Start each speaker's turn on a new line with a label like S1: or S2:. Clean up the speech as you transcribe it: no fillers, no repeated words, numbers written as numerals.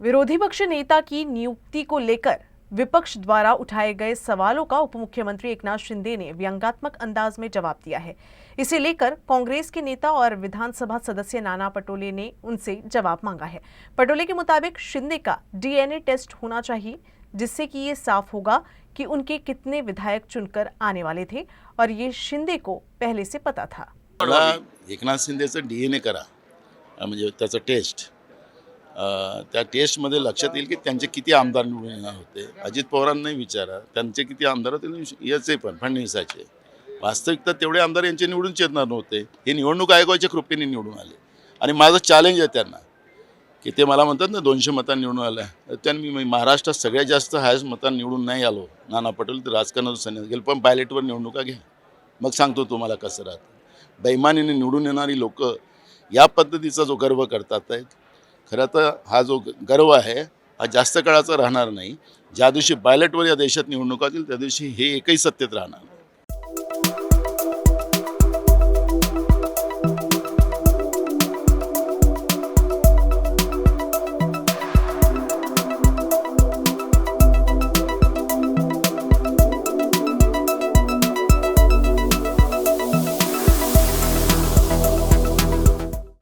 S1: विरोधी पक्ष नेता की नियुक्ति को लेकर विपक्ष द्वारा उठाए गए सवालों का उप मुख्यमंत्री एकनाथ शिंदे ने व्यंग्यात्मक अंदाज में जवाब दिया है। इसे लेकर कांग्रेस के नेता और विधानसभा सदस्य नाना पटोले ने उनसे जवाब मांगा है। पटोले के मुताबिक शिंदे का डीएनए टेस्ट होना चाहिए, जिससे कि ये साफ होगा कि उनके कितने विधायक चुनकर आने वाले थे और ये शिंदे को पहले से पता था।
S2: मला एकनाथ शिंदेचं डीएनए करा, म्हणजे त्याचं टेस्ट, त्या टेस्टमध्ये लक्षात येईल की त्यांचे किती आमदार निवडून येणार होते। अजित पवारांनाही विचारा त्यांचे किती आमदार होते, याचे पण फडणवीसाचे। वास्तविकता तेवढे आमदार यांचे निवडूनच येणार नव्हते, हे निवडणूक आयोगाच्या कृपेने निवडून आले। आणि माझं चॅलेंज आहे त्यांना की ते मला म्हणतात ना 200 मतांनी निवडून आले, त्यांनी मी महाराष्ट्रात सगळ्यात जास्त हायस्ट मतांनी निवडून नाही आलो। नाना पटोले तर राजकारणातून सन्यास गेले, पण बॅलेटवर निवडणुका घ्या, मग सांगतो तुम्हाला कसं राहतं। बेईमानीने निवडून येणारी लोक या पद्धतीचा जो गर्व करतात आहेत, खरं तर हा जो गर्व आहे हा जास्त काळाचा राहणार नाही। ज्या दिवशी बॅलेटवर या देशात निवडणुका होतील त्या दिवशी हे एकही सत्तेत राहणार नाही।